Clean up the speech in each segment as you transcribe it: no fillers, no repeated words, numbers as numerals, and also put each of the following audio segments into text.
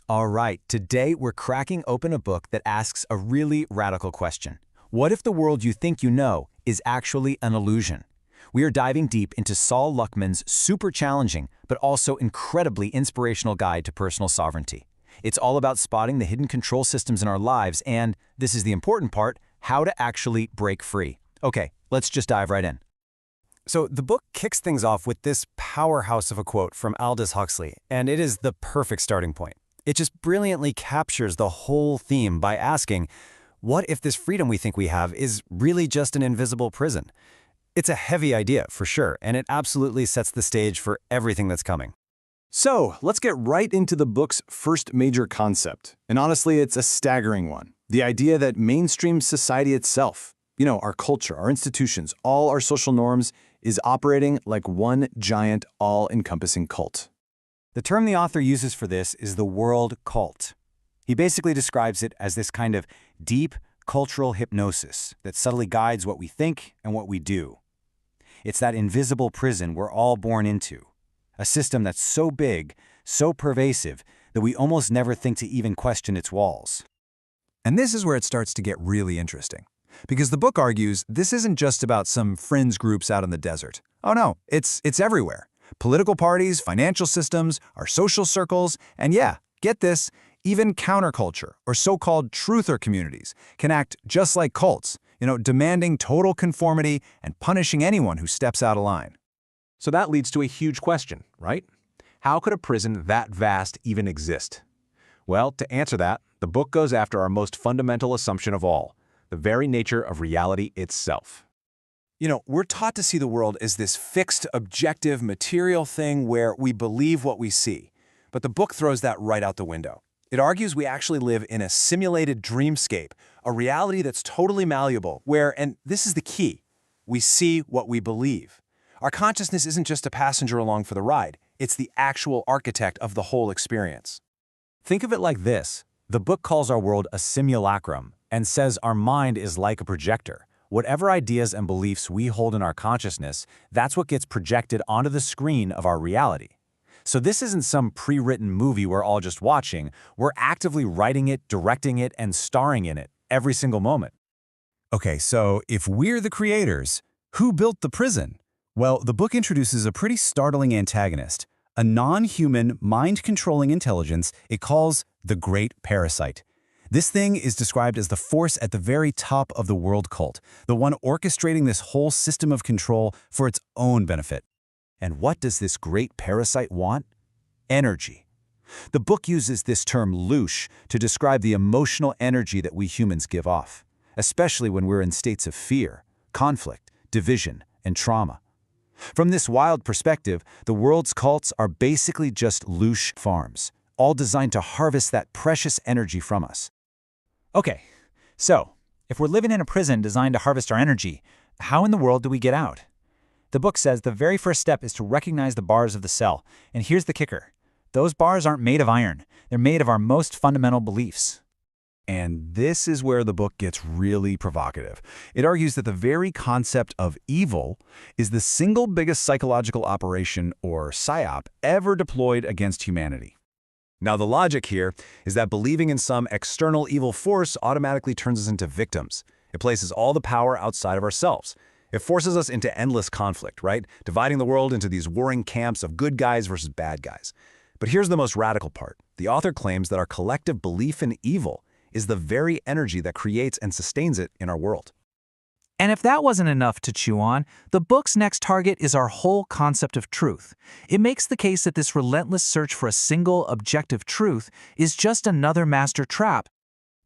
All right, today we're cracking open a book that asks a really radical question. What if the world you think you know is actually an illusion? We are diving deep into Saul Luckman's super challenging, but also incredibly inspirational guide to personal sovereignty. It's all about spotting the hidden control systems in our lives and, this is the important part, how to actually break free. Okay, let's just dive right in. So the book kicks things off with this powerhouse of a quote from Aldous Huxley, and it is the perfect starting point. It just brilliantly captures the whole theme by asking, what if this freedom we think we have is really just an invisible prison? It's a heavy idea, for sure, and it absolutely sets the stage for everything that's coming. So, let's get right into the book's first major concept. And honestly, it's a staggering one. The idea that mainstream society itself, our culture, our institutions, all our social norms, is operating like one giant, all-encompassing cult. The term the author uses for this is the world cult. He basically describes it as this kind of deep cultural hypnosis that subtly guides what we think and what we do. It's that invisible prison we're all born into, a system that's so big, so pervasive, that we almost never think to even question its walls. And this is where it starts to get really interesting. Because the book argues this isn't just about some fringe groups out in the desert. Oh no, it's everywhere. Political parties, financial systems, our social circles, and yeah, get this, even counterculture or so-called truther communities can act just like cults, demanding total conformity and punishing anyone who steps out of line. So that leads to a huge question, right? How could a prison that vast even exist? Well, to answer that, the book goes after our most fundamental assumption of all, the very nature of reality itself. We're taught to see the world as this fixed, objective, material thing where we believe what we see. But the book throws that right out the window. It argues we actually live in a simulated dreamscape, a reality that's totally malleable, where, and this is the key, we see what we believe. Our consciousness isn't just a passenger along for the ride, it's the actual architect of the whole experience. Think of it like this. The book calls our world a simulacrum and says our mind is like a projector. Whatever ideas and beliefs we hold in our consciousness, that's what gets projected onto the screen of our reality. So this isn't some pre-written movie we're all just watching. We're actively writing it, directing it, and starring in it every single moment. Okay, so if we're the creators, who built the prison? Well, the book introduces a pretty startling antagonist, a non-human, mind-controlling intelligence it calls the Great Parasite. This thing is described as the force at the very top of the world cult, the one orchestrating this whole system of control for its own benefit. And what does this great parasite want? Energy. The book uses this term louche to describe the emotional energy that we humans give off, especially when we're in states of fear, conflict, division, and trauma. From this wild perspective, the world's cults are basically just louche farms, all designed to harvest that precious energy from us. Okay, so if we're living in a prison designed to harvest our energy, how in the world do we get out? The book says the very first step is to recognize the bars of the cell. And here's the kicker. Those bars aren't made of iron. They're made of our most fundamental beliefs. And this is where the book gets really provocative. It argues that the very concept of evil is the single biggest psychological operation, or psyop, ever deployed against humanity. Now, the logic here is that believing in some external evil force automatically turns us into victims. It places all the power outside of ourselves. It forces us into endless conflict, right? Dividing the world into these warring camps of good guys versus bad guys. But here's the most radical part. The author claims that our collective belief in evil is the very energy that creates and sustains it in our world. And if that wasn't enough to chew on, the book's next target is our whole concept of truth. It makes the case that this relentless search for a single, objective truth is just another master trap.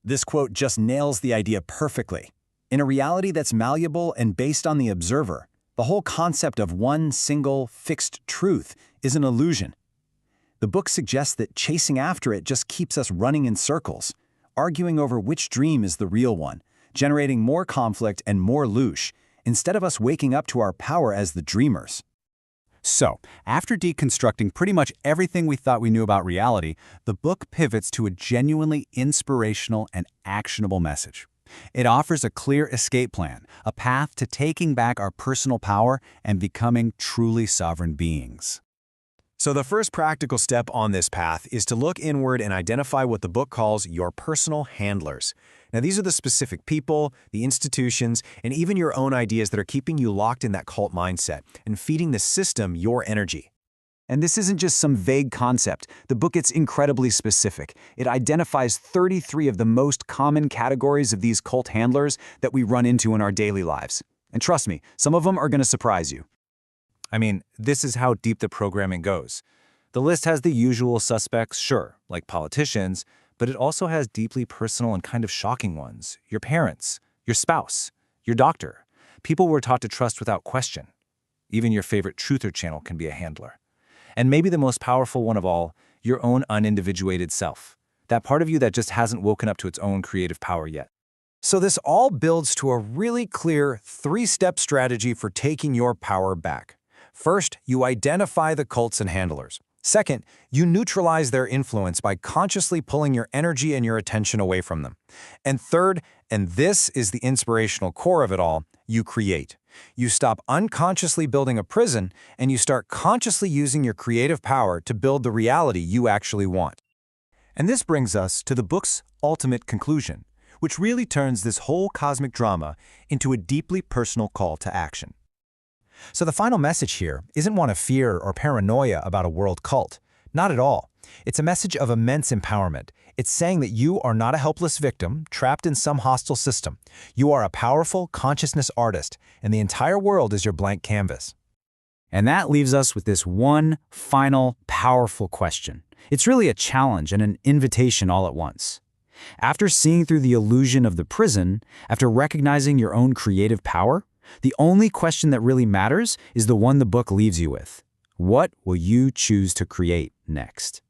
This quote just nails the idea perfectly. In a reality that's malleable and based on the observer, the whole concept of one single, fixed truth is an illusion. The book suggests that chasing after it just keeps us running in circles, arguing over which dream is the real one, generating more conflict and more louche, instead of us waking up to our power as the dreamers. So, after deconstructing pretty much everything we thought we knew about reality, the book pivots to a genuinely inspirational and actionable message. It offers a clear escape plan, a path to taking back our personal power and becoming truly sovereign beings. So the first practical step on this path is to look inward and identify what the book calls your personal handlers. Now, these are the specific people, the institutions, and even your own ideas that are keeping you locked in that cult mindset and feeding the system your energy. And this isn't just some vague concept. The book gets incredibly specific. It identifies 33 of the most common categories of these cult handlers that we run into in our daily lives. And trust me, some of them are going to surprise you. I mean, this is how deep the programming goes. The list has the usual suspects, sure, like politicians, but it also has deeply personal and kind of shocking ones. Your parents, your spouse, your doctor, people we're taught to trust without question. Even your favorite truther channel can be a handler. And maybe the most powerful one of all, your own unindividuated self. That part of you that just hasn't woken up to its own creative power yet. So this all builds to a really clear 3-step strategy for taking your power back. First, you identify the cults and handlers. Second, you neutralize their influence by consciously pulling your energy and your attention away from them. And third, and this is the inspirational core of it all, you create. You stop unconsciously building a prison, and you start consciously using your creative power to build the reality you actually want. And this brings us to the book's ultimate conclusion, which really turns this whole cosmic drama into a deeply personal call to action. So the final message here isn't one of fear or paranoia about a world cult. Not at all. It's a message of immense empowerment. It's saying that you are not a helpless victim trapped in some hostile system. You are a powerful consciousness artist, and the entire world is your blank canvas. And that leaves us with this one final, powerful question. It's really a challenge and an invitation all at once. After seeing through the illusion of the prison, after recognizing your own creative power, the only question that really matters is the one the book leaves you with. What will you choose to create next?